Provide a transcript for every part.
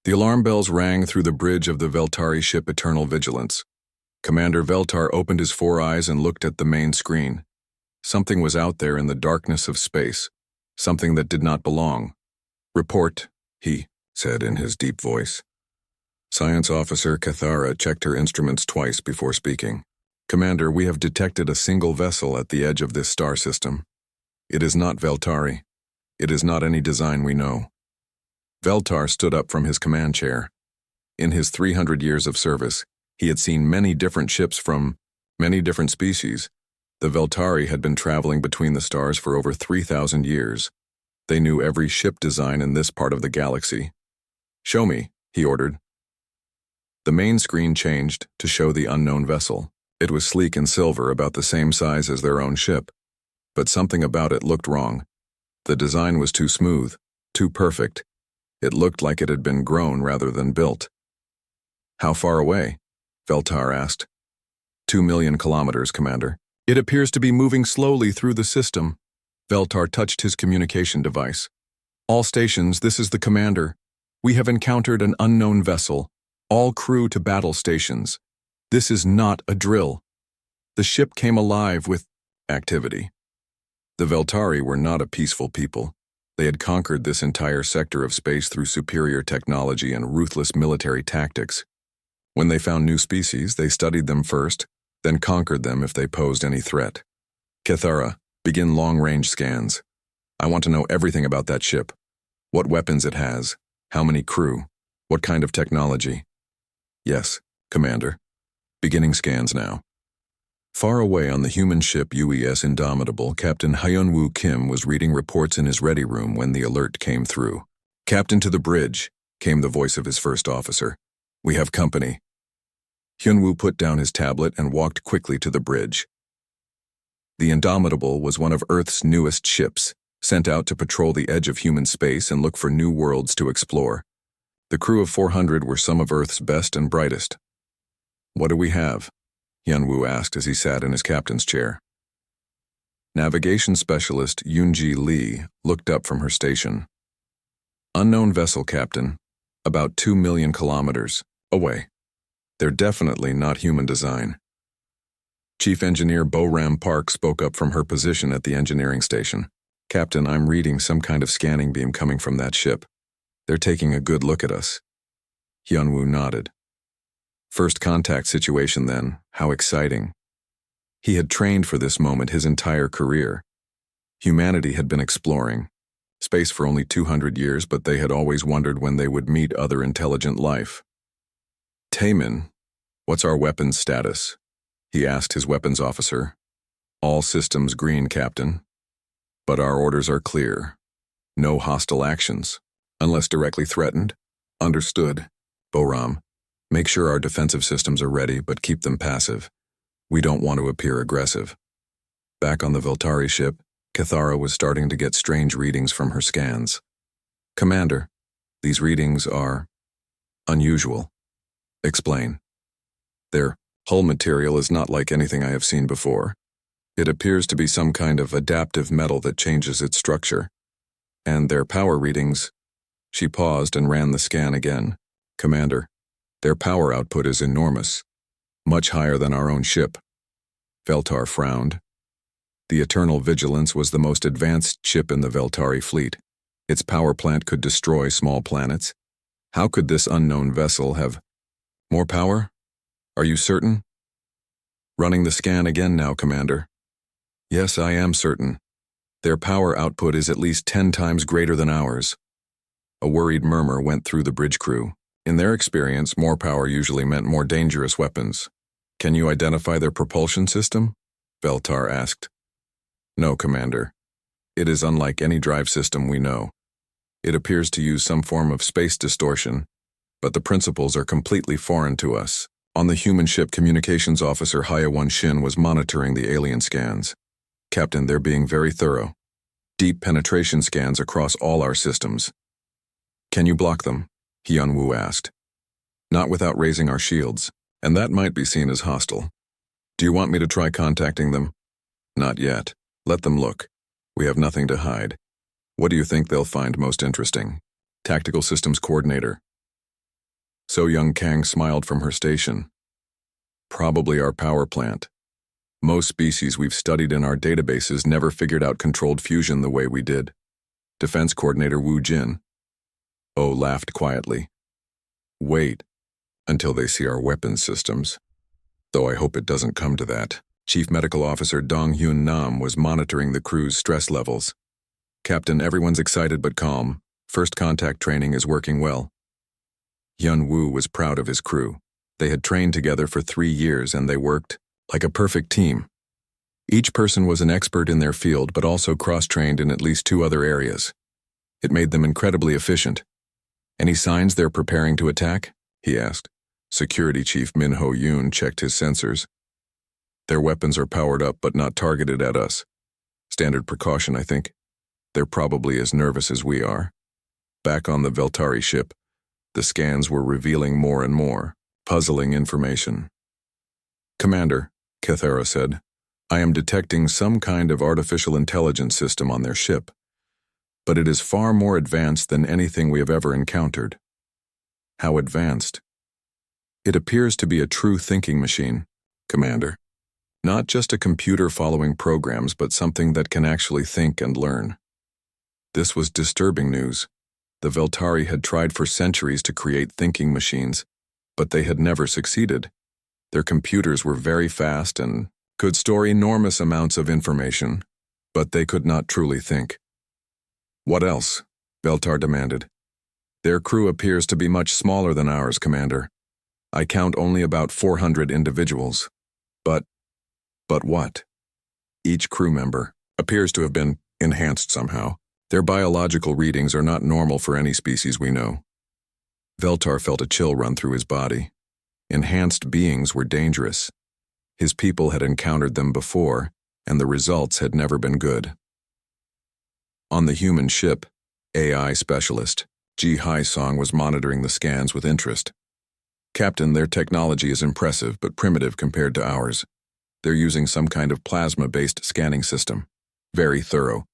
The alarm bells rang through the bridge of the Veltari ship Eternal Vigilance. Commander Veltar opened his 4 eyes and looked at the main screen. Something was out there in the darkness of space, something that did not belong. "Report," he said in his deep voice. Science Officer Cathara checked her instruments twice before speaking. "Commander, we have detected a single vessel at the edge of this star system. It is not Veltari. It is not any design we know." Veltar stood up from his command chair. In his 300 years of service, he had seen many different ships from many different species. The Veltari had been traveling between the stars for over 3,000 years. They knew every ship design in this part of the galaxy. "Show me," he ordered. The main screen changed to show the unknown vessel. It was sleek and silver, about the same size as their own ship. But something about it looked wrong. The design was too smooth, too perfect. It looked like it had been grown rather than built. "How far away?" Veltar asked. 2 million kilometers, Commander. "It appears to be moving slowly through the system." Veltar touched his communication device. "All stations, this is the Commander. We have encountered an unknown vessel. All crew to battle stations. This is not a drill. The ship came alive with activity." The Veltari were not a peaceful people. They had conquered this entire sector of space through superior technology and ruthless military tactics. When they found new species, they studied them first, then conquered them if they posed any threat. "Cathara, begin long-range scans. I want to know everything about that ship. What weapons it has, how many crew, what kind of technology." "Yes, Commander. Beginning scans now." Far away on the human ship UES Indomitable, Captain Hyunwoo Kim was reading reports in his ready room when the alert came through. "Captain, to the bridge," came the voice of his first officer. "We have company." Hyunwoo put down his tablet and walked quickly to the bridge. The Indomitable was one of Earth's newest ships, sent out to patrol the edge of human space and look for new worlds to explore. The crew of 400 were some of Earth's best and brightest. "What do we have?" Hyunwoo asked as he sat in his captain's chair. Navigation specialist Yoonji Lee looked up from her station. "Unknown vessel, Captain. About 2 million kilometers away. They're definitely not human design." Chief Engineer Bo-Ram Park spoke up from her position at the engineering station. "Captain, I'm reading some kind of scanning beam coming from that ship. They're taking a good look at us." Hyunwoo nodded. "First contact situation then, how exciting." He had trained for this moment his entire career. Humanity had been exploring space for only 200 years, but they had always wondered when they would meet other intelligent life. "Taemin, what's our weapons status?" he asked his weapons officer. "All systems green, Captain. But our orders are clear. No hostile actions, unless directly threatened." "Understood, Bo-Ram. Make sure our defensive systems are ready, but keep them passive. We don't want to appear aggressive." Back on the Veltari ship, Cathara was starting to get strange readings from her scans. "Commander, these readings are unusual." "Explain." "Their hull material is not like anything I have seen before. It appears to be some kind of adaptive metal that changes its structure. And their power readings..." She paused and ran the scan again. "Commander, their power output is enormous, much higher than our own ship." Veltar frowned. The Eternal Vigilance was the most advanced ship in the Veltari fleet. Its power plant could destroy small planets. How could this unknown vessel have more power? "Are you certain?" "Running the scan again now, Commander." "Yes, I am certain. Their power output is at least 10 times greater than ours." A worried murmur went through the bridge crew. In their experience, more power usually meant more dangerous weapons. "Can you identify their propulsion system?" Veltar asked. "No, Commander. It is unlike any drive system we know. It appears to use some form of space distortion, but the principles are completely foreign to us." On the human ship, communications officer Hyewon Shin was monitoring the alien scans. "Captain, they're being very thorough. Deep penetration scans across all our systems." "Can you block them?" Hyunwoo asked. "Not without raising our shields, and that might be seen as hostile. Do you want me to try contacting them?" "Not yet. Let them look. We have nothing to hide. What do you think they'll find most interesting?" "Tactical Systems Coordinator." So Young Kang smiled from her station. Probably our power plant. Most species we've studied in our databases never figured out controlled fusion the way we did. Defense Coordinator Wu Jin. Oh laughed quietly. Wait until they see our weapons systems. Though I hope it doesn't come to that. Chief Medical Officer Dong Hyun Nam was monitoring the crew's stress levels. Captain, everyone's excited but calm. First contact training is working well. Yun Wu was proud of his crew. They had trained together for 3 years and they worked like a perfect team. Each person was an expert in their field but also cross-trained in at least 2 other areas. It made them incredibly efficient. Any signs they're preparing to attack? He asked. Security Chief Min Ho Yoon checked his sensors. Their weapons are powered up but not targeted at us. Standard precaution, I think. They're probably as nervous as we are. Back on the Veltari ship, the scans were revealing more and more puzzling information. Commander, Kathara said, I am detecting some kind of artificial intelligence system on their ship, but it is far more advanced than anything we have ever encountered. How advanced? It appears to be a true thinking machine, Commander. Not just a computer following programs, but something that can actually think and learn. This was disturbing news. The Veltari had tried for centuries to create thinking machines, but they had never succeeded. Their computers were very fast and could store enormous amounts of information, but they could not truly think. What else? Veltar demanded. Their crew appears to be much smaller than ours, Commander. I count only about 400 individuals. But what? Each crew member appears to have been enhanced somehow. Their biological readings are not normal for any species we know. Veltar felt a chill run through his body. Enhanced beings were dangerous. His people had encountered them before, and the results had never been good. On the human ship, AI specialist Ji Hai-song was monitoring the scans with interest. Captain, their technology is impressive but primitive compared to ours. They're using some kind of plasma-based scanning system. Very thorough,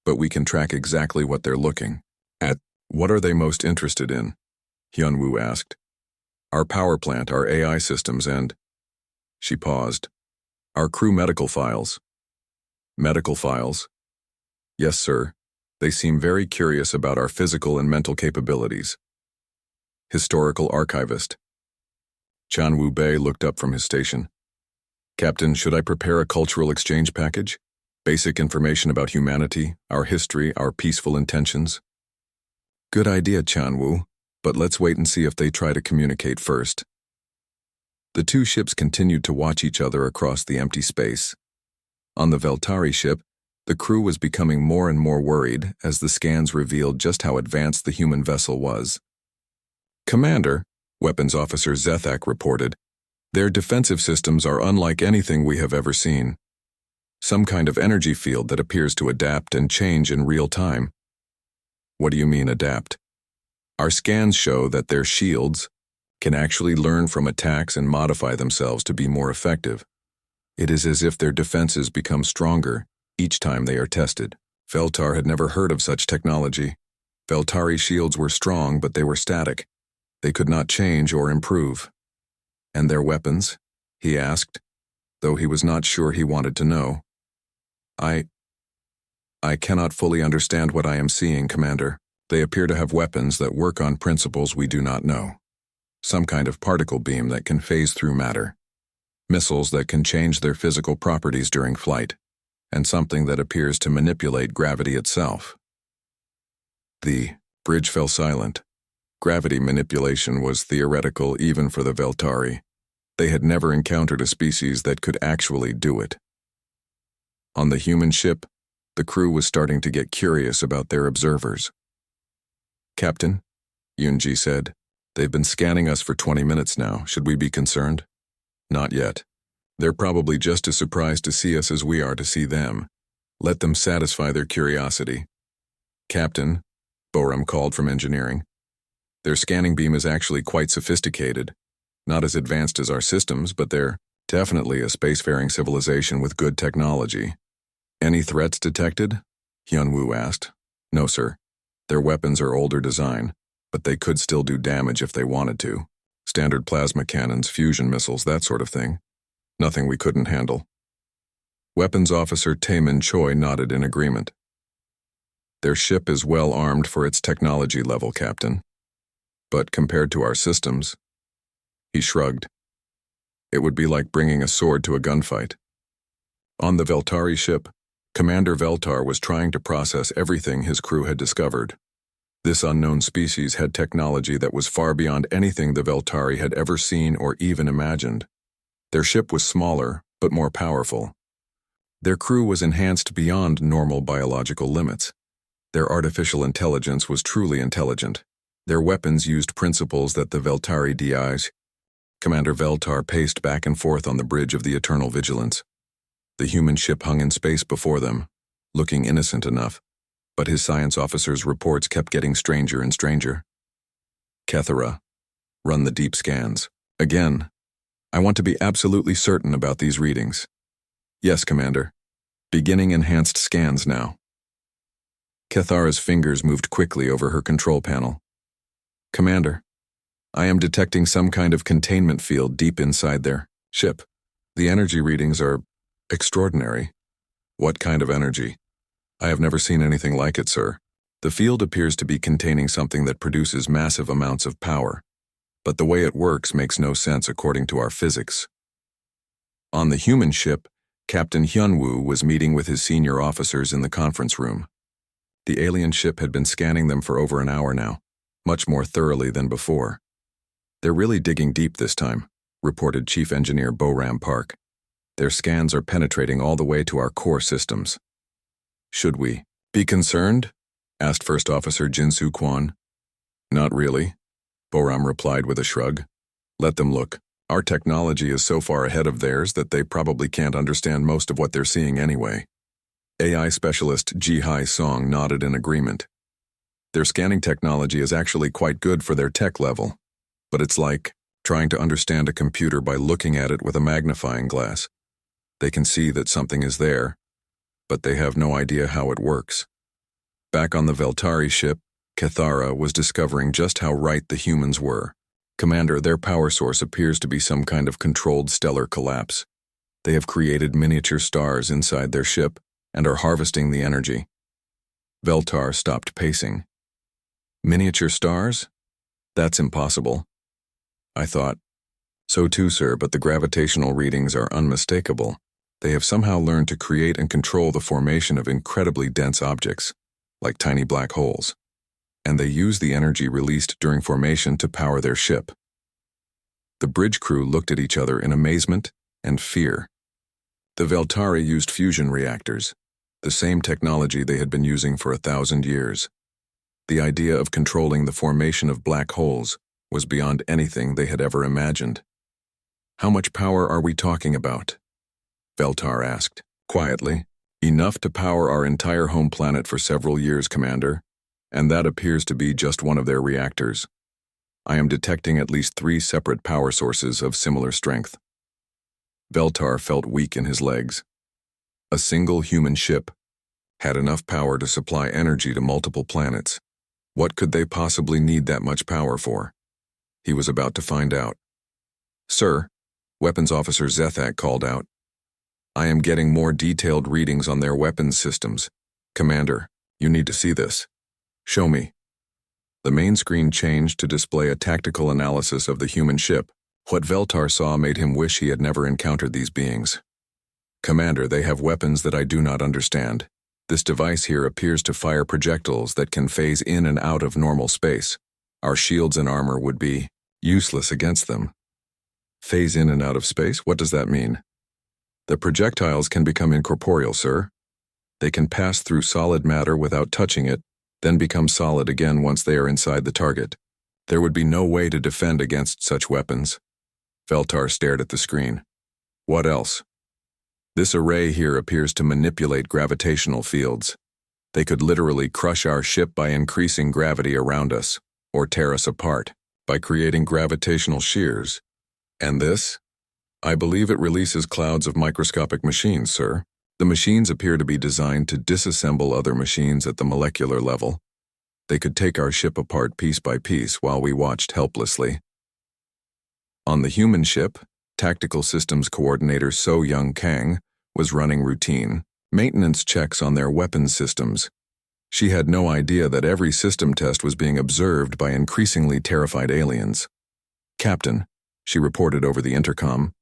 but we can track exactly what they're looking at. What are they most interested in? Hyun-woo asked. Our power plant, our AI systems, and... She paused. Our crew medical files. Medical files? Yes, sir. They seem very curious about our physical and mental capabilities. Historical archivist. Chan Wu-bei looked up from his station. Captain, should I prepare a cultural exchange package? Basic information about humanity, our history, our peaceful intentions? Good idea, Chan Wu, but let's wait and see if they try to communicate first. The 2 ships continued to watch each other across the empty space. On the Veltari ship, the crew was becoming more and more worried as the scans revealed just how advanced the human vessel was. Commander, Weapons Officer Zethak reported, their defensive systems are unlike anything we have ever seen. Some kind of energy field that appears to adapt and change in real time. What do you mean adapt? Our scans show that their shields can actually learn from attacks and modify themselves to be more effective. It is as if their defenses become stronger each time they are tested. Veltar had never heard of such technology. Veltari shields were strong, but they were static. They could not change or improve. And their weapons? He asked, though he was not sure he wanted to know. I cannot fully understand what I am seeing, Commander. They appear to have weapons that work on principles we do not know. Some kind of particle beam that can phase through matter. Missiles that can change their physical properties during flight. And something that appears to manipulate gravity itself. The bridge fell silent. Gravity manipulation was theoretical even for the Veltari. They had never encountered a species that could actually do it. On the human ship, the crew was starting to get curious about their observers. Captain, Yoon-ji said, they've been scanning us for 20 minutes now. Should we be concerned? Not yet. They're probably just as surprised to see us as we are to see them. Let them satisfy their curiosity. Captain, Boram called from engineering. Their scanning beam is actually quite sophisticated. Not as advanced as our systems, but they're definitely a spacefaring civilization with good technology. Any threats detected? Hyun-woo asked. No, sir. Their weapons are older design, but they could still do damage if they wanted to. Standard plasma cannons, fusion missiles, that sort of thing. Nothing we couldn't handle. Weapons Officer Taemin Choi nodded in agreement. Their ship is well armed for its technology level, Captain. But compared to our systems, he shrugged. It would be like bringing a sword to a gunfight. On the Veltari ship, Commander Veltar was trying to process everything his crew had discovered. This unknown species had technology that was far beyond anything the Veltari had ever seen or even imagined. Their ship was smaller, but more powerful. Their crew was enhanced beyond normal biological limits. Their artificial intelligence was truly intelligent. Their weapons used principles that the Veltari DIs. Commander Veltar paced back and forth on the bridge of the Eternal Vigilance. The human ship hung in space before them, looking innocent enough, but his science officer's reports kept getting stranger and stranger. Kethera, run the deep scans. Again, I want to be absolutely certain about these readings. Yes, Commander. Beginning enhanced scans now. Kethara's fingers moved quickly over her control panel. Commander, I am detecting some kind of containment field deep inside their ship. The energy readings are extraordinary. What kind of energy? I have never seen anything like it, sir. The field appears to be containing something that produces massive amounts of power, but the way it works makes no sense according to our physics. On the human ship, Captain Hyunwoo was meeting with his senior officers in the conference room. The alien ship had been scanning them for over an hour now, much more thoroughly than before. They're really digging deep this time, reported Chief Engineer Boram Park. Their scans are penetrating all the way to our core systems. Should we be concerned? Asked First Officer Jinsu Kwan. Not really, Boram replied with a shrug. Let them look. Our technology is so far ahead of theirs that they probably can't understand most of what they're seeing anyway. AI specialist Ji-Hai Song nodded in agreement. Their scanning technology is actually quite good for their tech level, but it's like trying to understand a computer by looking at it with a magnifying glass. They can see that something is there, but they have no idea how it works. Back on the Veltari ship, Kethara was discovering just how right the humans were. Commander, their power source appears to be some kind of controlled stellar collapse. They have created miniature stars inside their ship and are harvesting the energy. Veltar stopped pacing. Miniature stars? That's impossible. I thought. So too, sir, but the gravitational readings are unmistakable. They have somehow learned to create and control the formation of incredibly dense objects, like tiny black holes, and they use the energy released during formation to power their ship. The bridge crew looked at each other in amazement and fear. The Veltari used fusion reactors, the same technology they had been using for 1,000 years. The idea of controlling the formation of black holes was beyond anything they had ever imagined. How much power are we talking about? Veltar asked, quietly. Enough to power our entire home planet for several years, Commander, and that appears to be just one of their reactors. I am detecting at least 3 separate power sources of similar strength. Veltar felt weak in his legs. A single human ship had enough power to supply energy to multiple planets. What could they possibly need that much power for? He was about to find out. Sir, Weapons Officer Zethak called out. I am getting more detailed readings on their weapons systems. Commander, you need to see this. Show me. The main screen changed to display a tactical analysis of the human ship. What Veltar saw made him wish he had never encountered these beings. Commander, they have weapons that I do not understand. This device here appears to fire projectiles that can phase in and out of normal space. Our shields and armor would be useless against them. Phase in and out of space? What does that mean? The projectiles can become incorporeal, sir. They can pass through solid matter without touching it, then become solid again once they are inside the target. There would be no way to defend against such weapons. Veltar stared at the screen. What else? This array here appears to manipulate gravitational fields. They could literally crush our ship by increasing gravity around us, or tear us apart, by creating gravitational shears. And this? I believe it releases clouds of microscopic machines, sir. The machines appear to be designed to disassemble other machines at the molecular level. They could take our ship apart piece by piece while we watched helplessly. On the human ship, Tactical Systems Coordinator So Young Kang was running routine maintenance checks on their weapons systems. She had no idea that every system test was being observed by increasingly terrified aliens. "Captain," she reported over the intercom,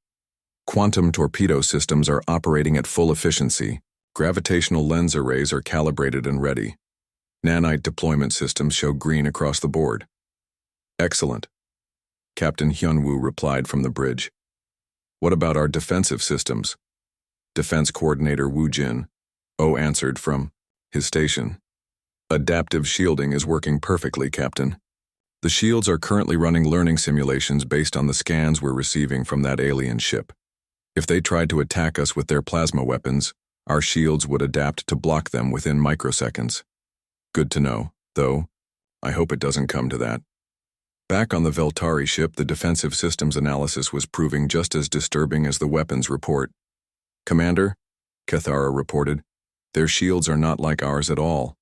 "quantum torpedo systems are operating at full efficiency. Gravitational lens arrays are calibrated and ready. Nanite deployment systems show green across the board." "Excellent," Captain Hyunwoo replied from the bridge. "What about our defensive systems?" Defense Coordinator Woo Jin answered from his station. "Adaptive shielding is working perfectly, Captain. The shields are currently running learning simulations based on the scans we're receiving from that alien ship. If they tried to attack us with their plasma weapons, our shields would adapt to block them within microseconds. Good to know, though. I hope it doesn't come to that." Back on the Veltari ship, the defensive systems analysis was proving just as disturbing as the weapons report. "Commander," Cathara reported, "their shields are not like ours at all.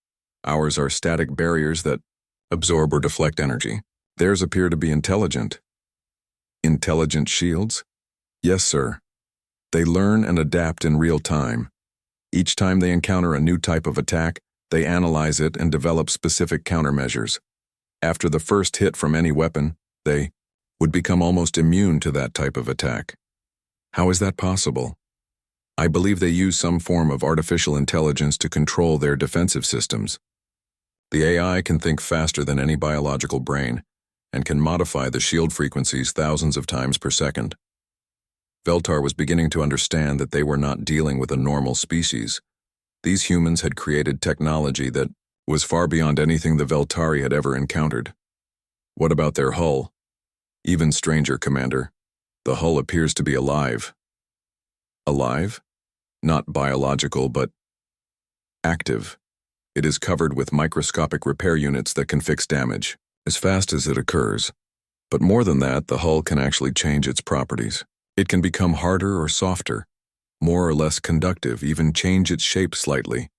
Ours are static barriers that absorb or deflect energy. Theirs appear to be intelligent." "Intelligent shields?" "Yes, sir. They learn and adapt in real time. Each time they encounter a new type of attack, they analyze it and develop specific countermeasures. After the first hit from any weapon, they would become almost immune to that type of attack." "How is that possible?" "I believe they use some form of artificial intelligence to control their defensive systems. The AI can think faster than any biological brain and can modify the shield frequencies thousands of times per second." Veltar was beginning to understand that they were not dealing with a normal species. These humans had created technology that was far beyond anything the Veltari had ever encountered. "What about their hull?" "Even stranger, Commander. The hull appears to be alive." "Alive? Not biological, but active. It is covered with microscopic repair units that can fix damage as fast as it occurs. But more than that, the hull can actually change its properties. It can become harder or softer, more or less conductive, even change its shape slightly.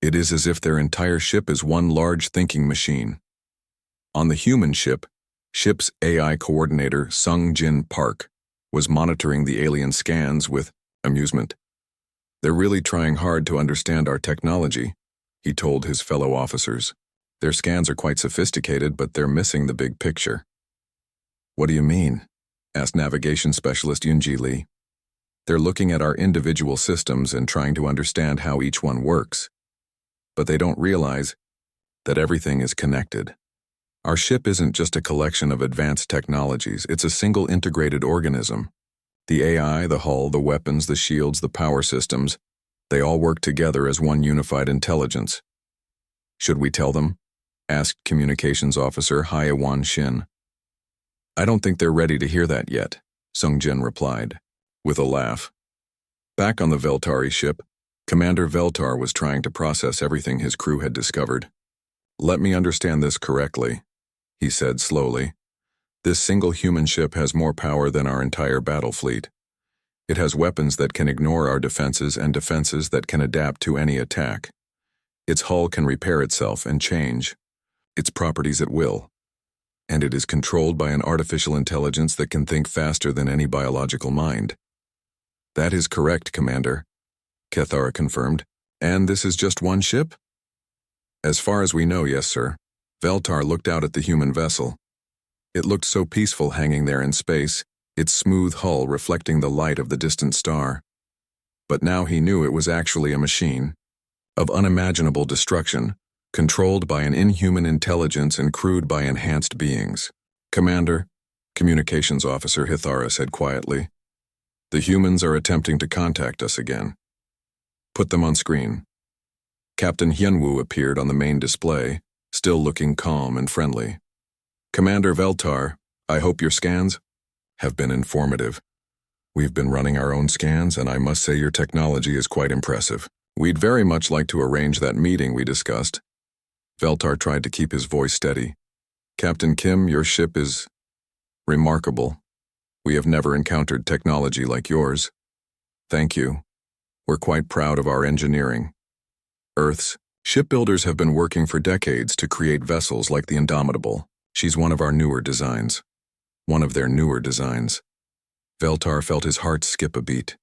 It is as if their entire ship is one large thinking machine." On the human ship, ship's AI coordinator Sung Jin Park was monitoring the alien scans with amusement. "They're really trying hard to understand our technology," he told his fellow officers. "Their scans are quite sophisticated, but they're missing the big picture." "What do you mean?" asked navigation specialist Yunji Lee. "They're looking at our individual systems and trying to understand how each one works. But they don't realize that everything is connected. Our ship isn't just a collection of advanced technologies, it's a single integrated organism. The AI, the hull, the weapons, the shields, the power systems, they all work together as one unified intelligence." "Should we tell them?" asked Communications Officer Hye-Wan Shin. "I don't think they're ready to hear that yet," Sung Jin replied, with a laugh. Back on the Veltari ship, Commander Veltar was trying to process everything his crew had discovered. "Let me understand this correctly," he said slowly. "This single human ship has more power than our entire battle fleet. It has weapons that can ignore our defenses and defenses that can adapt to any attack. Its hull can repair itself and change its properties at will. And it is controlled by an artificial intelligence that can think faster than any biological mind." "That is correct, Commander," Cathara confirmed. "And this is just one ship?" "As far as we know, yes, sir." Veltar looked out at the human vessel. It looked so peaceful hanging there in space, its smooth hull reflecting the light of the distant star. But now he knew it was actually a machine of unimaginable destruction, controlled by an inhuman intelligence and crewed by enhanced beings. "Commander," Communications Officer Hithara said quietly, "the humans are attempting to contact us again." "Put them on screen." Captain Hyunwoo appeared on the main display, still looking calm and friendly. "Commander Veltar, I hope your scans have been informative. We've been running our own scans, and I must say your technology is quite impressive. We'd very much like to arrange that meeting we discussed." Veltar tried to keep his voice steady. "Captain Kim, your ship is remarkable. We have never encountered technology like yours. Thank you. We're quite proud of our engineering. Earth's shipbuilders have been working for decades to create vessels like the Indomitable. She's one of our newer designs." one of their newer designs. Veltar felt his heart skip a beat.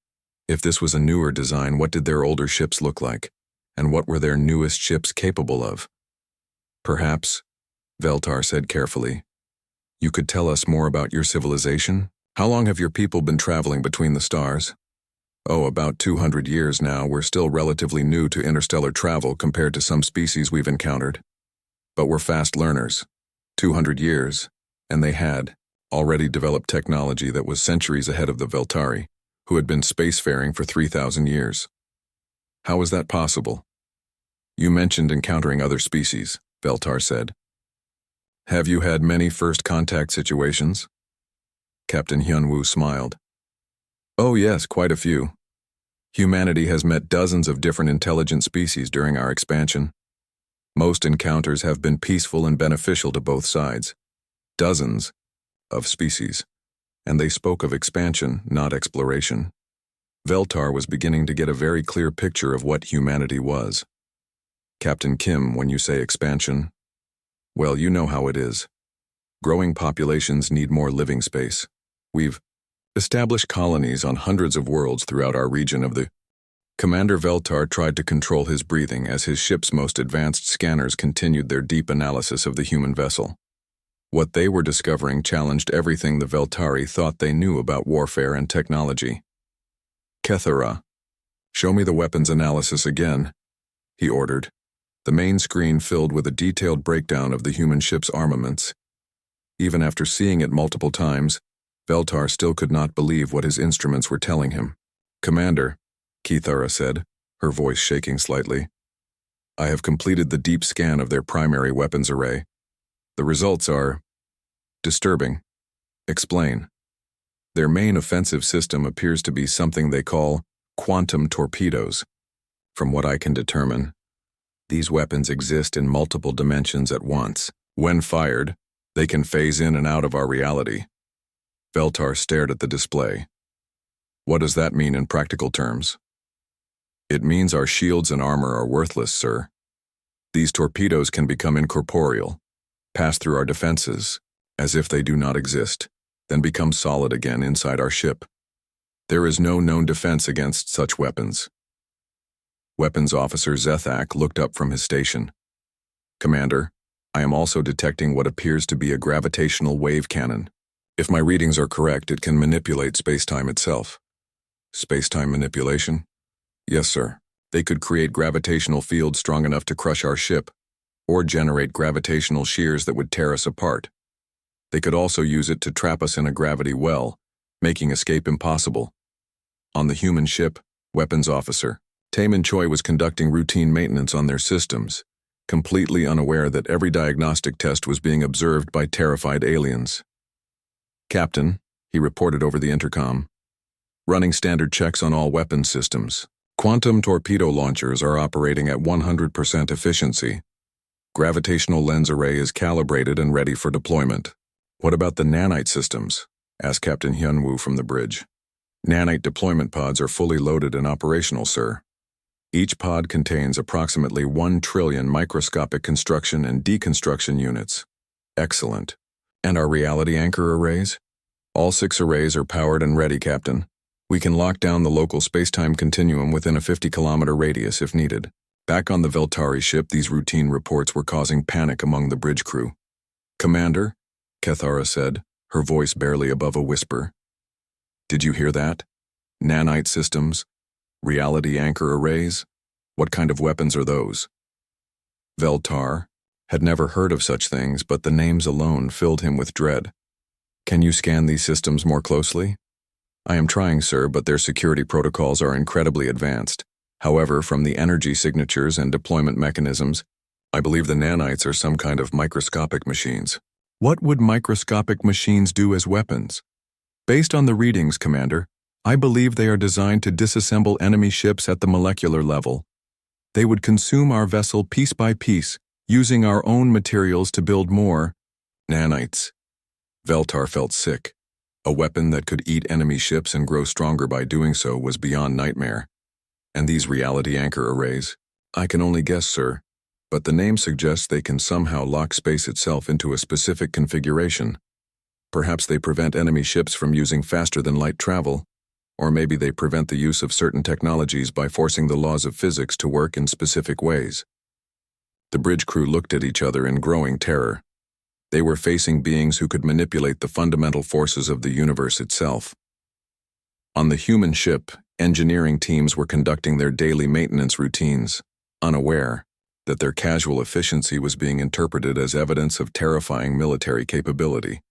If this was a newer design, what did their older ships look like? And what were their newest ships capable of? Perhaps, Veltar said carefully, you could tell us more about your civilization? How long have your people been traveling between the stars? Oh, about 200 years now. We're still relatively new to interstellar travel compared to some species we've encountered. But we're fast learners. 200 years, and they had already developed technology that was centuries ahead of the Veltari, who had been spacefaring for 3,000 years. How is that possible? You mentioned encountering other species, Veltar said. Have you had many first contact situations? Captain Hyunwoo smiled. Oh yes, quite a few. Humanity has met dozens of different intelligent species during our expansion. Most encounters have been peaceful and beneficial to both sides. Dozens of species. And they spoke of expansion, not exploration. Veltar was beginning to get a very clear picture of what humanity was. Captain Kim, when you say expansion, well, you know how it is. Growing populations need more living space. We've established colonies on hundreds of worlds throughout our region of the... Commander Veltar tried to control his breathing as his ship's most advanced scanners continued their deep analysis of the human vessel. What they were discovering challenged everything the Veltari thought they knew about warfare and technology. Kethara, show me the weapons analysis again, he ordered, the main screen filled with a detailed breakdown of the human ship's armaments. Even after seeing it multiple times, Veltar still could not believe what his instruments were telling him. Commander, Kethara said, her voice shaking slightly, I have completed the deep scan of their primary weapons array. The results are disturbing. Explain. Their main offensive system appears to be something they call quantum torpedoes. From what I can determine, these weapons exist in multiple dimensions at once. When fired, they can phase in and out of our reality. Veltar stared at the display. What does that mean in practical terms? It means our shields and armor are worthless, sir. These torpedoes can become incorporeal, pass through our defenses, as if they do not exist, then become solid again inside our ship. There is no known defense against such weapons. Weapons Officer Zethak looked up from his station. Commander, I am also detecting what appears to be a gravitational wave cannon. If my readings are correct, it can manipulate spacetime itself. Spacetime manipulation? Yes, sir. They could create gravitational fields strong enough to crush our ship, or generate gravitational shears that would tear us apart. They could also use it to trap us in a gravity well, making escape impossible. On the human ship, Weapons Officer Taemin Choi was conducting routine maintenance on their systems, completely unaware that every diagnostic test was being observed by terrified aliens. Captain, he reported over the intercom, running standard checks on all weapon systems. Quantum torpedo launchers are operating at 100% efficiency. Gravitational lens array is calibrated and ready for deployment. What about the nanite systems? Asked Captain Hyunwoo from the bridge. Nanite deployment pods are fully loaded and operational, sir. Each pod contains approximately 1 trillion microscopic construction and deconstruction units. Excellent. And our reality anchor arrays? All 6 arrays are powered and ready, Captain. We can lock down the local spacetime continuum within a 50-kilometer radius if needed. Back on the Veltari ship, these routine reports were causing panic among the bridge crew. Commander, Kethara said, her voice barely above a whisper. Did you hear that? Nanite systems? Reality anchor arrays? What kind of weapons are those? Veltar had never heard of such things, but the names alone filled him with dread. Can you scan these systems more closely? I am trying, sir, but their security protocols are incredibly advanced. However, from the energy signatures and deployment mechanisms, I believe the nanites are some kind of microscopic machines. What would microscopic machines do as weapons? Based on the readings, Commander, I believe they are designed to disassemble enemy ships at the molecular level. They would consume our vessel piece by piece, using our own materials to build more nanites. Veltar felt sick. A weapon that could eat enemy ships and grow stronger by doing so was beyond nightmare. And these reality anchor arrays? I can only guess, sir, but the name suggests they can somehow lock space itself into a specific configuration. Perhaps they prevent enemy ships from using faster-than-light travel, or maybe they prevent the use of certain technologies by forcing the laws of physics to work in specific ways. The bridge crew looked at each other in growing terror. They were facing beings who could manipulate the fundamental forces of the universe itself. On the human ship, engineering teams were conducting their daily maintenance routines, unaware that their casual efficiency was being interpreted as evidence of terrifying military capability.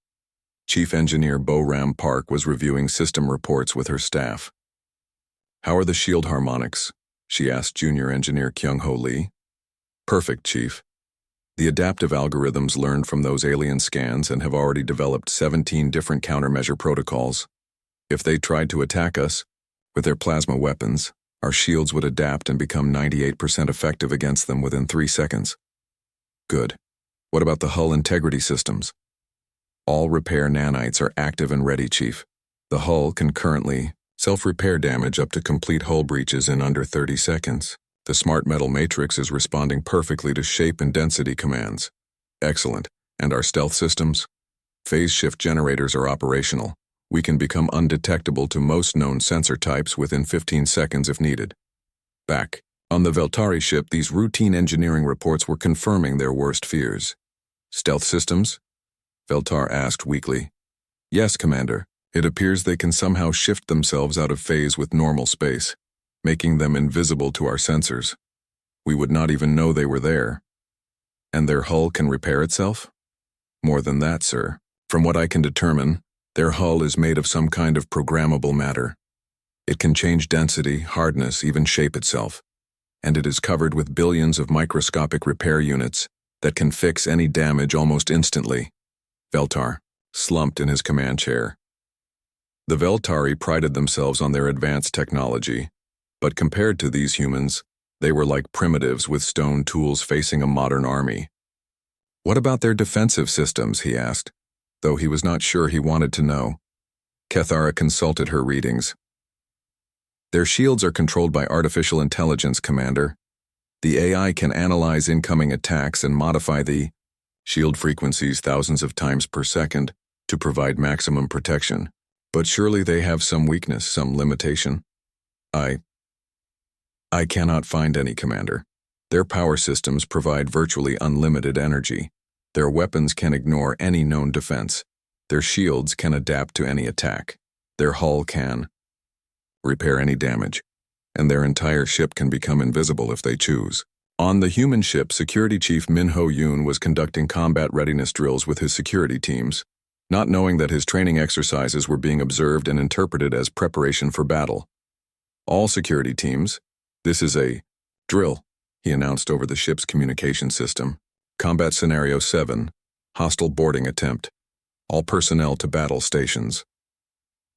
Chief Engineer Bo-Ram Park was reviewing system reports with her staff. "How are the shield harmonics?" she asked Junior Engineer Kyung-Ho Lee. "Perfect, Chief. The adaptive algorithms learned from those alien scans and have already developed 17 different countermeasure protocols. If they tried to attack us with their plasma weapons, our shields would adapt and become 98% effective against them within 3 seconds." "Good. What about the hull integrity systems?" "All repair nanites are active and ready, Chief. The hull can currently self-repair damage up to complete hull breaches in under 30 seconds. The smart metal matrix is responding perfectly to shape and density commands." "Excellent. And our stealth systems?" "Phase shift generators are operational. We can become undetectable to most known sensor types within 15 seconds if needed." Back on the Veltari ship, these routine engineering reports were confirming their worst fears. "Stealth systems?" Veltar asked weakly. "Yes, Commander. It appears they can somehow shift themselves out of phase with normal space, making them invisible to our sensors. We would not even know they were there." "And their hull can repair itself?" "More than that, sir. From what I can determine, their hull is made of some kind of programmable matter. It can change density, hardness, even shape itself. And it is covered with billions of microscopic repair units that can fix any damage almost instantly." Veltar slumped in his command chair. The Veltari prided themselves on their advanced technology, but compared to these humans, they were like primitives with stone tools facing a modern army. "What about their defensive systems?" he asked, though he was not sure he wanted to know. Kethara consulted her readings. "Their shields are controlled by artificial intelligence, Commander. The AI can analyze incoming attacks and modify the shield frequencies thousands of times per second to provide maximum protection. But surely they have some weakness, some limitation." I cannot find any, Commander. Their power systems provide virtually unlimited energy. Their weapons can ignore any known defense. Their shields can adapt to any attack. Their hull can repair any damage. And their entire ship can become invisible if they choose. On the human ship, Security Chief Min-Ho Yoon was conducting combat readiness drills with his security teams, not knowing that his training exercises were being observed and interpreted as preparation for battle. "All security teams, this is a drill," he announced over the ship's communication system. "Combat Scenario 7, hostile boarding attempt. All personnel to battle stations."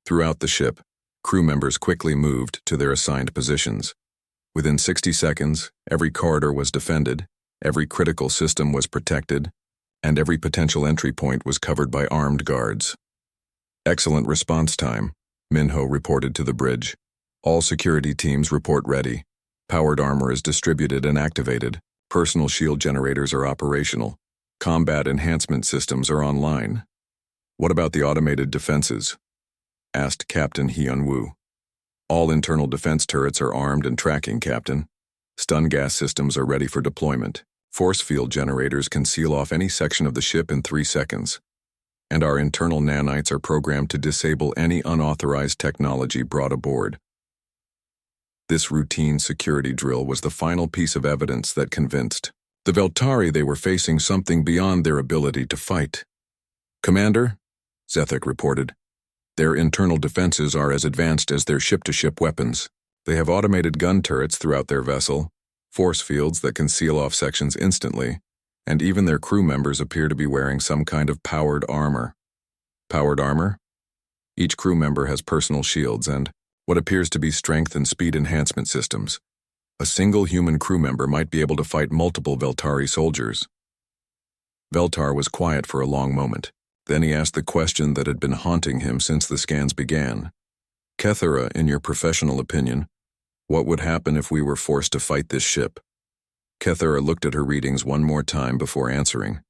Throughout the ship, crew members quickly moved to their assigned positions. Within 60 seconds, every corridor was defended, every critical system was protected, and every potential entry point was covered by armed guards. "Excellent response time," Min-Ho reported to the bridge. "All security teams report ready. Powered armor is distributed and activated. Personal shield generators are operational. Combat enhancement systems are online." "What about the automated defenses?" asked Captain Hyun-woo. "All internal defense turrets are armed and tracking, Captain. Stun gas systems are ready for deployment. Force field generators can seal off any section of the ship in 3 seconds. And our internal nanites are programmed to disable any unauthorized technology brought aboard." This routine security drill was the final piece of evidence that convinced the Veltari they were facing something beyond their ability to fight. "Commander," Zethek reported, "their internal defenses are as advanced as their ship-to-ship weapons. They have automated gun turrets throughout their vessel, force fields that can seal off sections instantly, and even their crew members appear to be wearing some kind of powered armor." "Powered armor?" "Each crew member has personal shields and what appears to be strength and speed enhancement systems. A single human crew member might be able to fight multiple Veltari soldiers." Veltar was quiet for a long moment. Then he asked the question that had been haunting him since the scans began. "Kethara, in your professional opinion, what would happen if we were forced to fight this ship?" Kethara looked at her readings one more time before answering.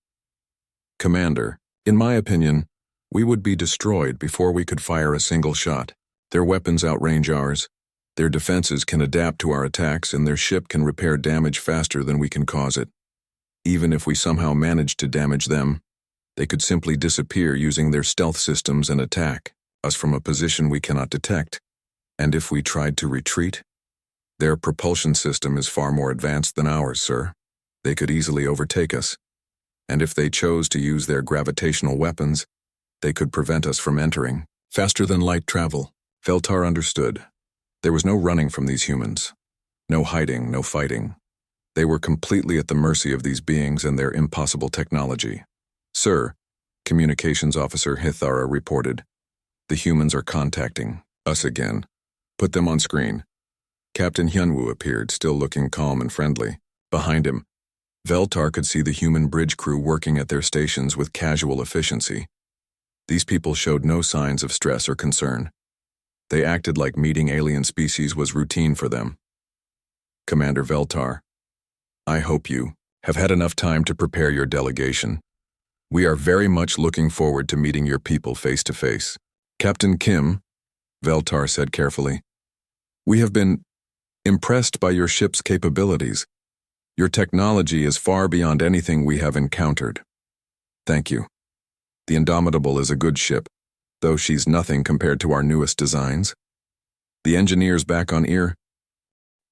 "Commander, in my opinion, We would be destroyed before we could fire a single shot. Their weapons outrange ours. Their defenses can adapt to our attacks, and their ship can repair damage faster than we can cause it. Even if we somehow managed to damage them, they could simply disappear using their stealth systems and attack us from a position we cannot detect. And if we tried to retreat, their propulsion system is far more advanced than ours, sir. They could easily overtake us. And if they chose to use their gravitational weapons, they could prevent us from entering. Faster than light travel. Veltar understood. There was no running from these humans. No hiding, no fighting. They were completely at the mercy of these beings and their impossible technology. Sir, Communications Officer Hithara reported, the humans are contacting us again. Put them on screen. Captain Hyunwoo appeared, still looking calm and friendly. Behind him, Veltar could see the human bridge crew working at their stations with casual efficiency. These people showed no signs of stress or concern. They acted like meeting alien species was routine for them. Commander Veltar, I hope you have had enough time to prepare your delegation. We are very much looking forward to meeting your people face to face. Captain Kim, Veltar said carefully, we have been impressed by your ship's capabilities. Your technology is far beyond anything we have encountered. Thank you. The Indomitable is a good ship, though she's nothing compared to our newest designs. The engineers back on ear.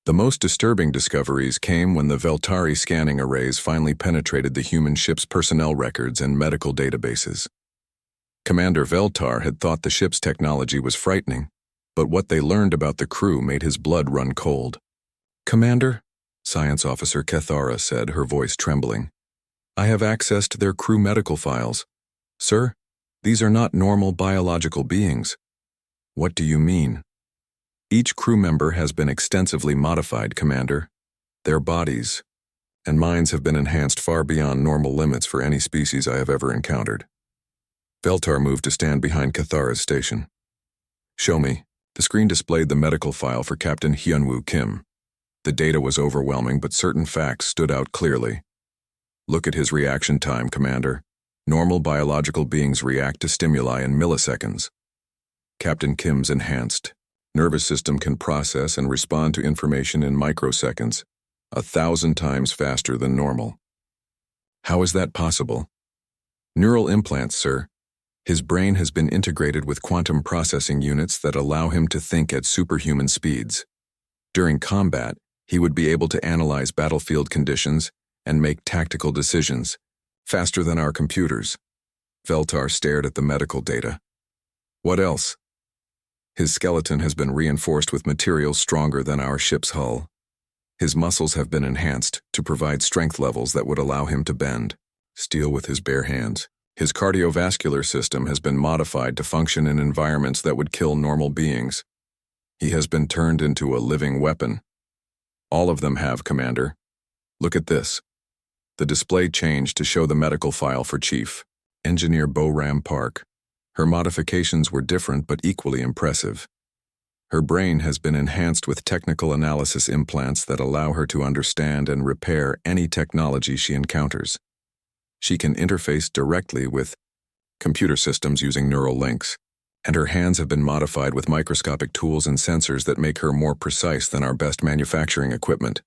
The most disturbing discoveries came when the Veltari scanning arrays finally penetrated the human ship's personnel records and medical databases. Commander Veltar had thought the ship's technology was frightening, but what they learned about the crew made his blood run cold. Commander, Science Officer Kethara said, her voice trembling, I have accessed their crew medical files. Sir, these are not normal biological beings. What do you mean? Each crew member has been extensively modified, Commander. Their bodies and minds have been enhanced far beyond normal limits for any species I have ever encountered. Veltar moved to stand behind Kethara's station. Show me. The screen displayed the medical file for Captain Hyunwoo Kim. The data was overwhelming, but certain facts stood out clearly. Look at his reaction time, Commander. Normal biological beings react to stimuli in milliseconds. Captain Kim's enhanced nervous system can process and respond to information in microseconds, 1,000 times faster than normal. How is that possible? Neural implants, sir. His brain has been integrated with quantum processing units that allow him to think at superhuman speeds. During combat, he would be able to analyze battlefield conditions and make tactical decisions, faster than our computers. Veltar stared at the medical data. What else? His skeleton has been reinforced with materials stronger than our ship's hull. His muscles have been enhanced to provide strength levels that would allow him to bend steel with his bare hands. His cardiovascular system has been modified to function in environments that would kill normal beings. He has been turned into a living weapon. All of them have, Commander. Look at this. The display changed to show the medical file for Chief Engineer Boram Park. Her modifications were different but equally impressive. Her brain has been enhanced with technical analysis implants that allow her to understand and repair any technology she encounters. She can interface directly with computer systems using neural links, and her hands have been modified with microscopic tools and sensors that make her more precise than our best manufacturing equipment.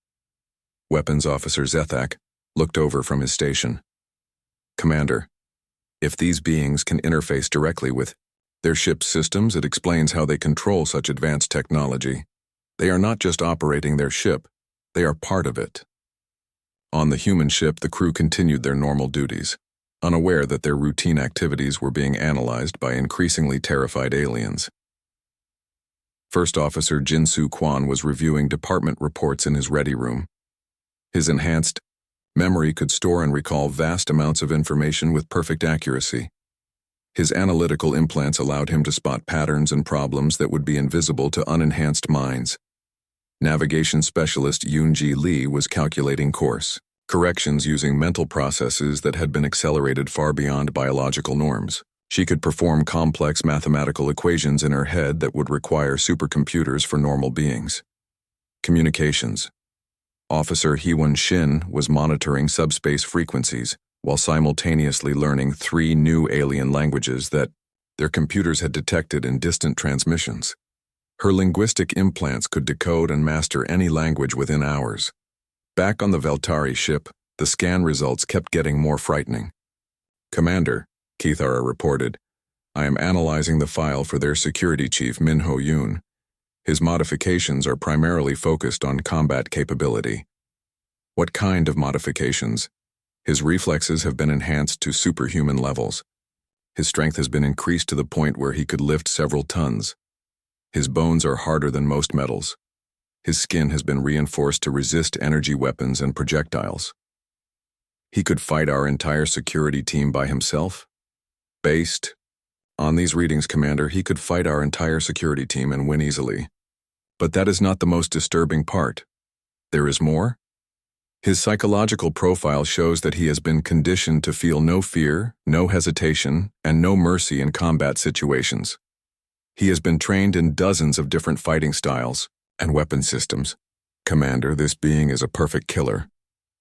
Weapons Officer Zethak looked over from his station. Commander, if these beings can interface directly with their ship's systems, it explains how they control such advanced technology. They are not just operating their ship, they are part of it. On the human ship, the crew continued their normal duties, unaware that their routine activities were being analyzed by increasingly terrified aliens. First Officer Jin-Soo Kwan was reviewing department reports in his ready room. His enhanced memory could store and recall vast amounts of information with perfect accuracy. His analytical implants allowed him to spot patterns and problems that would be invisible to unenhanced minds. Navigation specialist Yoon-ji Lee was calculating course corrections using mental processes that had been accelerated far beyond biological norms. She could perform complex mathematical equations in her head that would require supercomputers for normal beings. Communications. Officer Hee-won Shin was monitoring subspace frequencies while simultaneously learning 3 new alien languages that their computers had detected in distant transmissions. Her linguistic implants could decode and master any language within hours. Back on the Veltari ship, the scan results kept getting more frightening. "Commander," Kithara reported, "I am analyzing the file for their security chief Minho Yoon. His modifications are primarily focused on combat capability." "What kind of modifications?" "His reflexes have been enhanced to superhuman levels. His strength has been increased to the point where he could lift several tons. His bones are harder than most metals. His skin has been reinforced to resist energy weapons and projectiles. He could fight our entire security team by himself?" "Based on these readings, Commander, he could fight our entire security team and win easily. But that is not the most disturbing part. There is more. His psychological profile shows that he has been conditioned to feel no fear, no hesitation, and no mercy in combat situations. He has been trained in dozens of different fighting styles and weapon systems. Commander, this being is a perfect killer."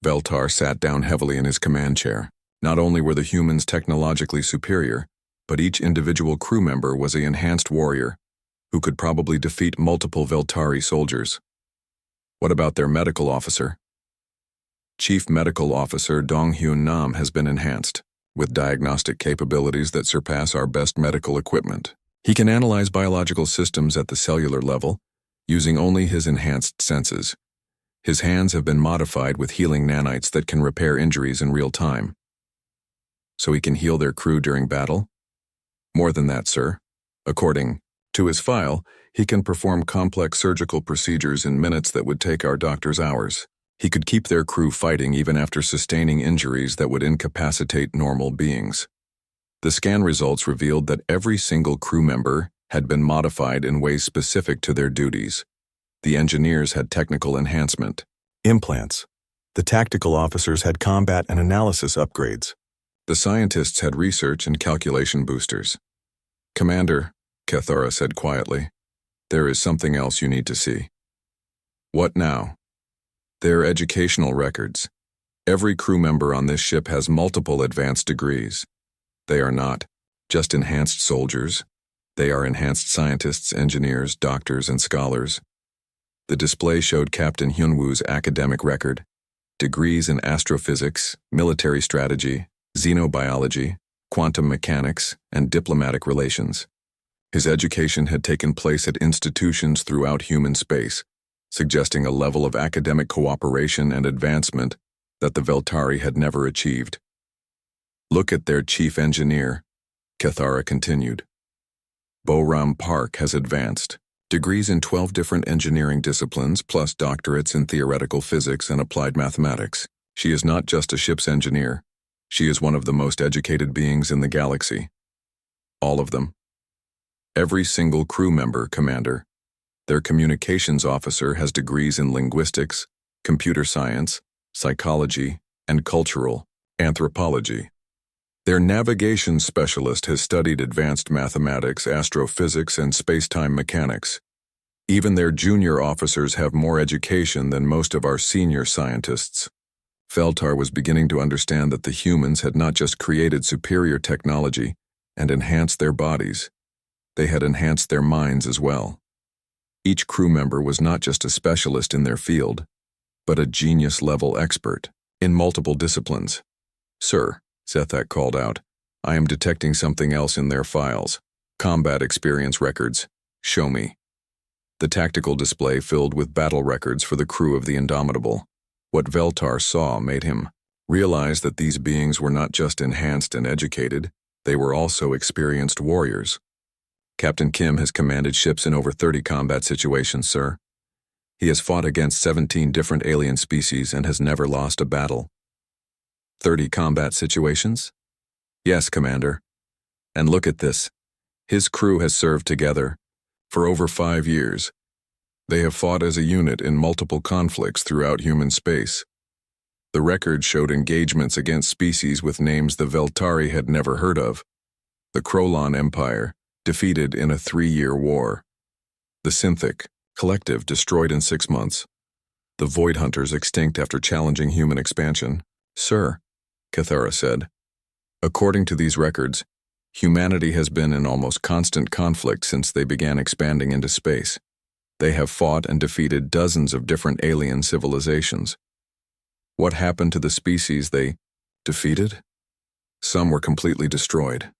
Veltar sat down heavily in his command chair. Not only were the humans technologically superior, but each individual crew member was an enhanced warrior who could probably defeat multiple Veltari soldiers. "What about their medical officer?" "Chief Medical Officer Dong-Hyun Nam has been enhanced, with diagnostic capabilities that surpass our best medical equipment. He can analyze biological systems at the cellular level, using only his enhanced senses. His hands have been modified with healing nanites that can repair injuries in real time." "So he can heal their crew during battle?" "More than that, sir. According to his file, he can perform complex surgical procedures in minutes that would take our doctors hours. He could keep their crew fighting even after sustaining injuries that would incapacitate normal beings." The scan results revealed that every single crew member had been modified in ways specific to their duties. The engineers had technical enhancement, implants. The tactical officers had combat and analysis upgrades. The scientists had research and calculation boosters. "Commander," Kethara said quietly, "there is something else you need to see." "What now?" "Their educational records. Every crew member on this ship has multiple advanced degrees. They are not just enhanced soldiers. They are enhanced scientists, engineers, doctors, and scholars." The display showed Captain Hyunwoo's academic record: degrees in astrophysics, military strategy, xenobiology, quantum mechanics, and diplomatic relations. His education had taken place at institutions throughout human space, suggesting a level of academic cooperation and advancement that the Veltari had never achieved. "Look at their chief engineer," Kethara continued. "Boram Park has advanced. Degrees in 12 different engineering disciplines, plus doctorates in theoretical physics and applied mathematics. She is not just a ship's engineer. She is one of the most educated beings in the galaxy." "All of them?" "Every single crew member, Commander. Their communications officer has degrees in linguistics, computer science, psychology, and cultural anthropology. Their navigation specialist has studied advanced mathematics, astrophysics, and space-time mechanics. Even their junior officers have more education than most of our senior scientists." Feltar was beginning to understand that the humans had not just created superior technology and enhanced their bodies, they had enhanced their minds as well. Each crew member was not just a specialist in their field, but a genius-level expert in multiple disciplines. "Sir," Zethak called out, "I am detecting something else in their files. Combat experience records. Show me." The tactical display filled with battle records for the crew of the Indomitable. What Veltar saw made him realize that these beings were not just enhanced and educated, they were also experienced warriors. "Captain Kim has commanded ships in over 30 combat situations, sir. He has fought against 17 different alien species and has never lost a battle." 30 combat situations? "Yes, Commander. And look at this. His crew has served together for over 5 years. They have fought as a unit in multiple conflicts throughout human space. The record showed engagements against species with names the Veltari had never heard of. The Krolon Empire, defeated in a 3-year war. The Synthic Collective, destroyed in 6 months. The Void Hunters, extinct after challenging human expansion." "Sir," Kethara said, "according to these records, Humanity has been in almost constant conflict since they began expanding into space. They have fought and defeated dozens of different alien civilizations. What happened to the species they defeated? Some were completely destroyed.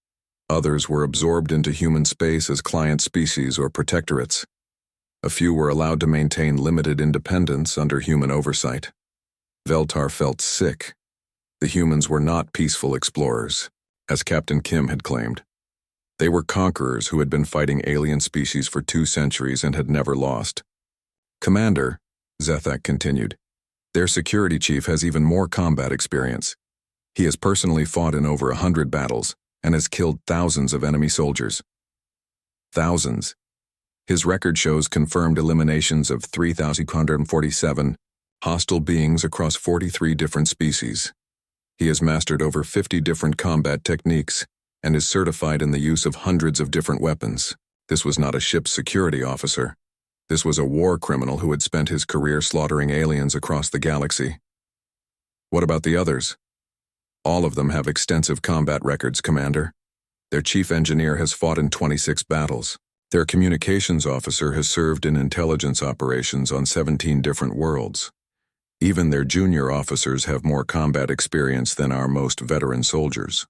Others were absorbed into human space as client species or protectorates. A few were allowed to maintain limited independence under human oversight. Veltar felt sick. The humans were not peaceful explorers, as Captain Kim had claimed. They were conquerors who had been fighting alien species for 2 centuries and had never lost. Commander, Zethak continued, their security chief has even more combat experience. He has personally fought in over 100 battles and has killed thousands of enemy soldiers. Thousands. His record shows confirmed eliminations of 3,147 hostile beings across 43 different species. He has mastered over 50 different combat techniques and is certified in the use of hundreds of different weapons. This was not a ship's security officer. This was a war criminal who had spent his career slaughtering aliens across the galaxy. What about the others? All of them have extensive combat records, Commander. Their chief engineer has fought in 26 battles. Their communications officer has served in intelligence operations on 17 different worlds. Even their junior officers have more combat experience than our most veteran soldiers.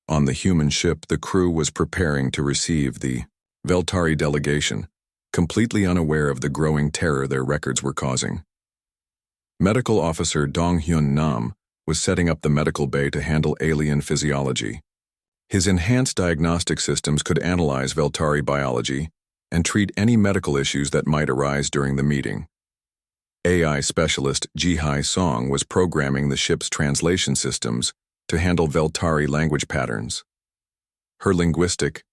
On the human ship, the crew was preparing to receive the Veltari delegation, completely unaware of the growing terror their records were causing. Medical Officer Dong-hyun Nam was setting up the medical bay to handle alien physiology. His enhanced diagnostic systems could analyze Veltari biology and treat any medical issues that might arise during the meeting. AI specialist Ji-hai Song was programming the ship's translation systems to handle Veltari language patterns. Her linguistic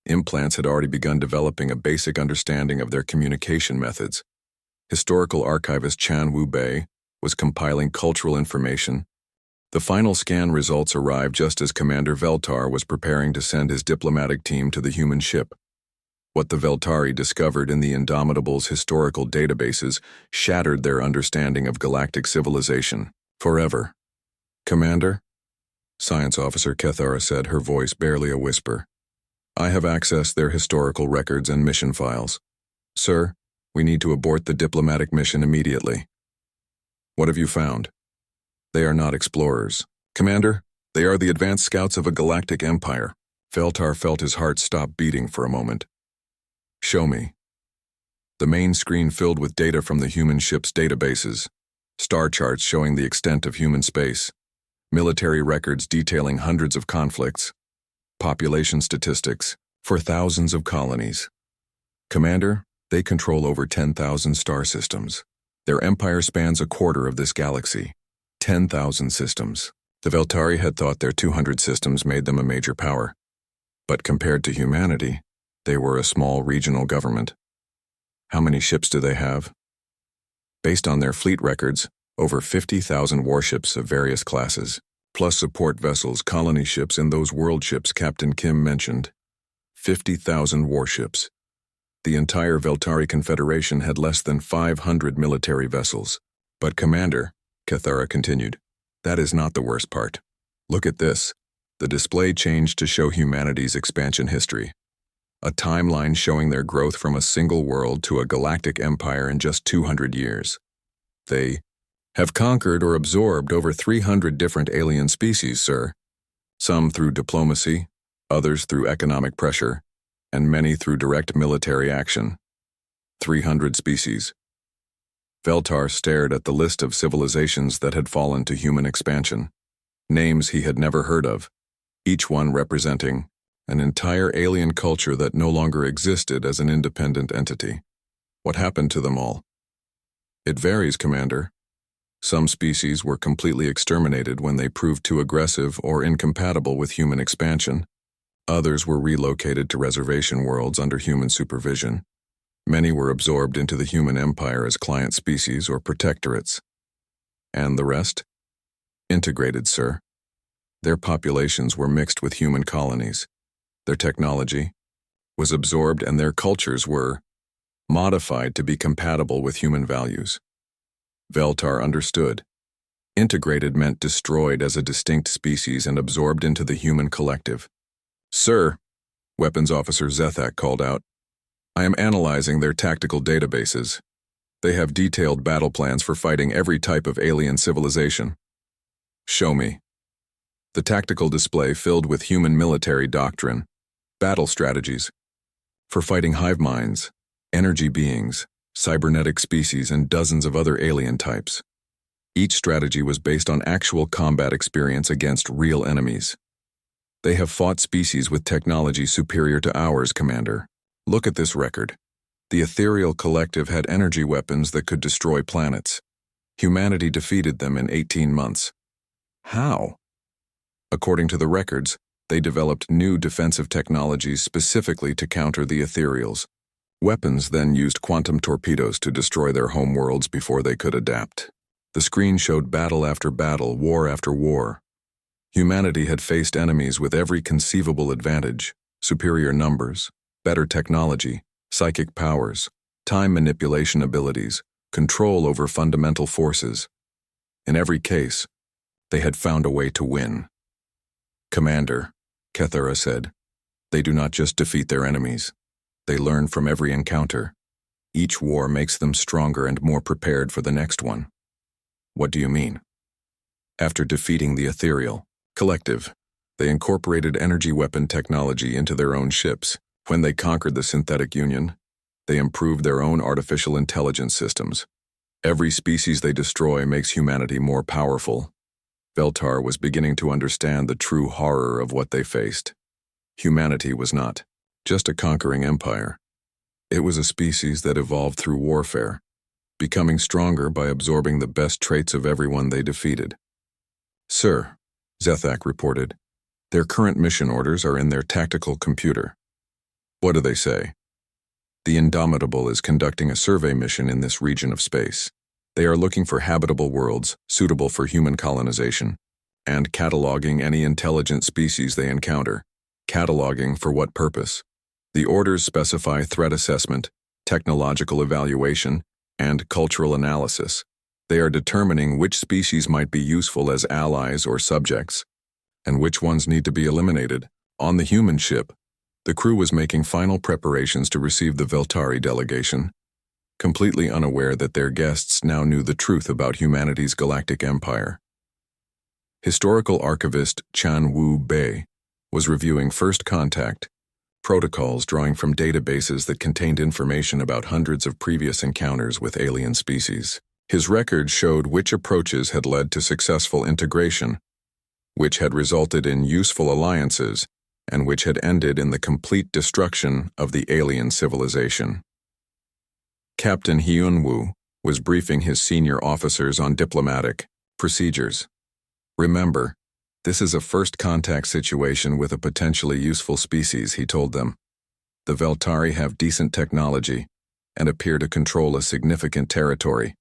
implants had already begun developing a basic understanding of their communication methods. Historical archivist Chan Wu-bei was compiling cultural information. The final scan results arrived just as Commander Veltar was preparing to send his diplomatic team to the human ship. What the Veltari discovered in the Indomitables' historical databases shattered their understanding of galactic civilization forever. Commander? Science Officer Kethara said, her voice barely a whisper. I have accessed their historical records and mission files. Sir, we need to abort the diplomatic mission immediately. What have you found? They are not explorers. Commander, they are the advanced scouts of a galactic empire. Veltar felt his heart stop beating for a moment. Show me. The main screen filled with data from the human ship's databases, star charts showing the extent of human space, military records detailing hundreds of conflicts, population statistics for thousands of colonies. Commander, they control over 10,000 star systems. Their empire spans a quarter of this galaxy. 10,000 systems. The Veltari had thought their 200 systems made them a major power. But compared to humanity, they were a small regional government. How many ships do they have? Based on their fleet records, over 50,000 warships of various classes, plus support vessels, colony ships, and those world ships Captain Kim mentioned. 50,000 warships. The entire Veltari Confederation had less than 500 military vessels. But Commander, Kethara continued, that is not the worst part. Look at this. The display changed to show humanity's expansion history. A timeline showing their growth from a single world to a galactic empire in just 200 years. They have conquered or absorbed over 300 different alien species, sir. Some through diplomacy, others through economic pressure, and many through direct military action. 300 species. Veltar stared at the list of civilizations that had fallen to human expansion. Names he had never heard of, each one representing an entire alien culture that no longer existed as an independent entity. What happened to them all? It varies, Commander. Some species were completely exterminated when they proved too aggressive or incompatible with human expansion. Others were relocated to reservation worlds under human supervision. Many were absorbed into the human empire as client species or protectorates. And the rest? Integrated, sir. Their populations were mixed with human colonies. Their technology was absorbed and their cultures were modified to be compatible with human values. Veltar understood. Integrated meant destroyed as a distinct species and absorbed into the human collective. Sir, Weapons Officer Zethak called out, I am analyzing their tactical databases. They have detailed battle plans for fighting every type of alien civilization. Show me. The tactical display filled with human military doctrine, battle strategies, for fighting hive minds, energy beings, cybernetic species, and dozens of other alien types. Each strategy was based on actual combat experience against real enemies. They have fought species with technology superior to ours, Commander. Look at this record. The Ethereal Collective had energy weapons that could destroy planets. Humanity defeated them in 18 months. How? According to the records, they developed new defensive technologies specifically to counter the Ethereals. Weapons then used quantum torpedoes to destroy their homeworlds before they could adapt. The screen showed battle after battle, war after war. Humanity had faced enemies with every conceivable advantage: superior numbers, better technology, psychic powers, time manipulation abilities, control over fundamental forces. In every case, they had found a way to win. Commander, Kethara said, they do not just defeat their enemies. They learn from every encounter. Each war makes them stronger and more prepared for the next one. What do you mean? After defeating the Ethereal Collective, they incorporated energy weapon technology into their own ships. When they conquered the Synthetic Union, they improved their own artificial intelligence systems. Every species they destroy makes humanity more powerful. Veltar was beginning to understand the true horror of what they faced. Humanity was not just a conquering empire. It was a species that evolved through warfare, becoming stronger by absorbing the best traits of everyone they defeated. Sir, Zethak reported, their current mission orders are in their tactical computer. What do they say? The Indomitable is conducting a survey mission in this region of space. They are looking for habitable worlds suitable for human colonization, and cataloging any intelligent species they encounter. Cataloging for what purpose? The orders specify threat assessment, technological evaluation, and cultural analysis. They are determining which species might be useful as allies or subjects, and which ones need to be eliminated. On the human ship, the crew was making final preparations to receive the Veltari delegation, completely unaware that their guests now knew the truth about humanity's galactic empire. Historical archivist Chan Wu Bei was reviewing first contact protocols drawing from databases that contained information about hundreds of previous encounters with alien species. His records showed which approaches had led to successful integration, which had resulted in useful alliances, and which had ended in the complete destruction of the alien civilization. Captain Hyun-woo was briefing his senior officers on diplomatic procedures. Remember, this is a first contact situation with a potentially useful species, he told them. The Veltari have decent technology and appear to control a significant territory.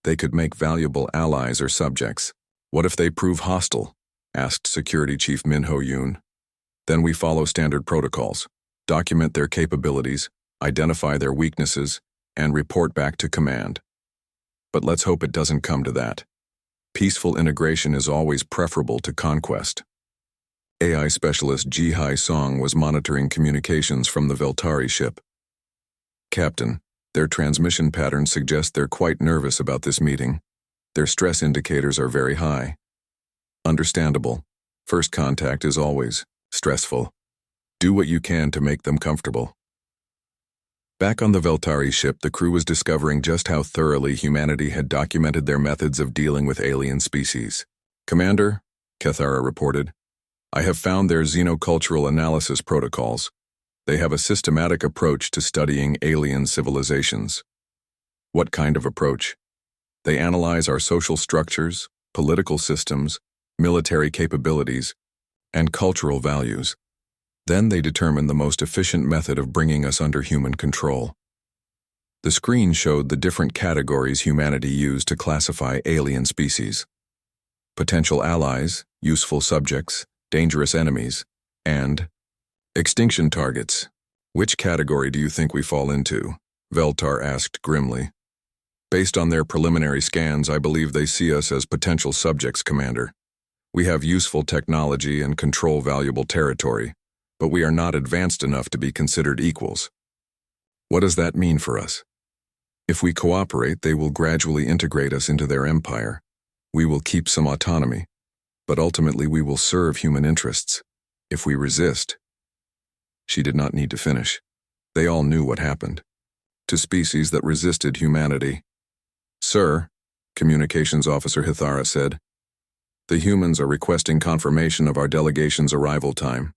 They could make valuable allies or subjects. What if they prove hostile? Asked Security Chief Min Ho-yoon. Then we follow standard protocols, document their capabilities, identify their weaknesses, and report back to command. But let's hope it doesn't come to that. Peaceful integration is always preferable to conquest. AI specialist Ji Hai-song was monitoring communications from the Veltari ship. Captain, their transmission patterns suggest they're quite nervous about this meeting. Their stress indicators are very high. Understandable. First contact is always stressful. Do what you can to make them comfortable. Back on the Veltari ship, the crew was discovering just how thoroughly humanity had documented their methods of dealing with alien species. Commander, Kethara reported, I have found their xenocultural analysis protocols. They have a systematic approach to studying alien civilizations. What kind of approach? They analyze our social structures, political systems, military capabilities, and cultural values. Then they determine the most efficient method of bringing us under human control. The screen showed the different categories humanity used to classify alien species: potential allies, useful subjects, dangerous enemies, and extinction targets. Which category do you think we fall into? Veltar asked grimly. Based on their preliminary scans, I believe they see us as potential subjects, Commander. We have useful technology and control valuable territory, but we are not advanced enough to be considered equals. What does that mean for us? If we cooperate, they will gradually integrate us into their empire. We will keep some autonomy, but ultimately we will serve human interests. If we resist..." She did not need to finish. They all knew what happened to species that resisted humanity. "Sir," Communications Officer Hithara said, "the humans are requesting confirmation of our delegation's arrival time."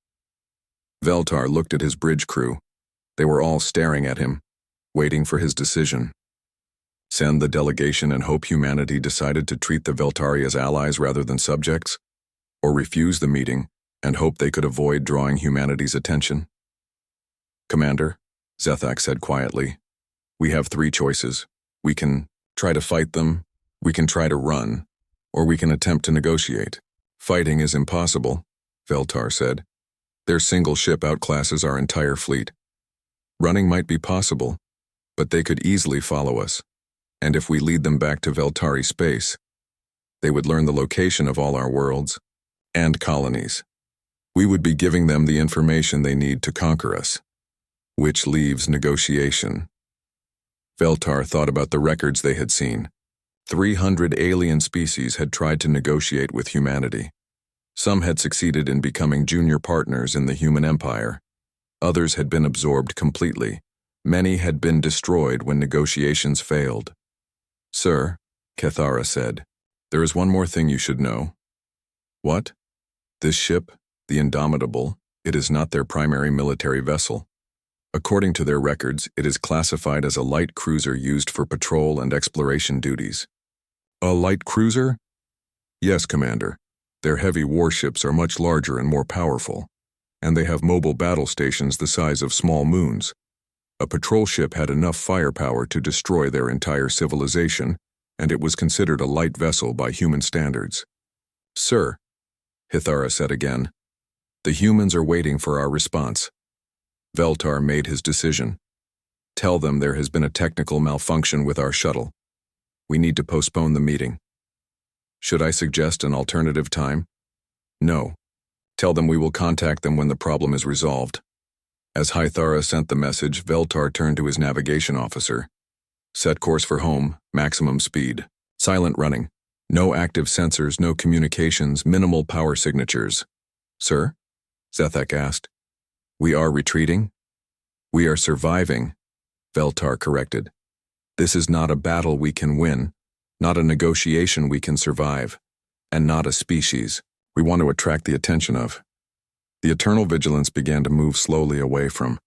Veltar looked at his bridge crew. They were all staring at him, waiting for his decision. Send the delegation and hope humanity decided to treat the Veltari as allies rather than subjects? Or refuse the meeting and hope they could avoid drawing humanity's attention? "Commander," Zethak said quietly, "we have 3 choices. We can try to fight them, we can try to run, or we can attempt to negotiate." "Fighting is impossible," Veltar said. "Their single ship outclasses our entire fleet. Running might be possible, but they could easily follow us. And if we lead them back to Veltari space, they would learn the location of all our worlds and colonies. We would be giving them the information they need to conquer us, which leaves negotiation." Veltar thought about the records they had seen. 300 alien species had tried to negotiate with humanity. Some had succeeded in becoming junior partners in the human empire. Others had been absorbed completely. Many had been destroyed when negotiations failed. "Sir," Kethara said, "there is one more thing you should know." "What?" "This ship, the Indomitable, it is not their primary military vessel. According to their records, it is classified as a light cruiser used for patrol and exploration duties." "A light cruiser?" "Yes, Commander. Their heavy warships are much larger and more powerful, and they have mobile battle stations the size of small moons. A patrol ship had enough firepower to destroy their entire civilization, and it was considered a light vessel by human standards." "Sir," Hithara said again, "the humans are waiting for our response." Veltar made his decision. "Tell them there has been a technical malfunction with our shuttle. We need to postpone the meeting." "Should I suggest an alternative time?" "No. Tell them we will contact them when the problem is resolved." As Hithara sent the message, Veltar turned to his navigation officer. "Set course for home, maximum speed. Silent running. No active sensors, no communications, minimal power signatures." "Sir?" Zethak asked. "We are retreating?" "We are surviving," Veltar corrected. "This is not a battle we can win, not a negotiation we can survive, and not a species we want to attract the attention of." The Eternal Vigilance began to move slowly away from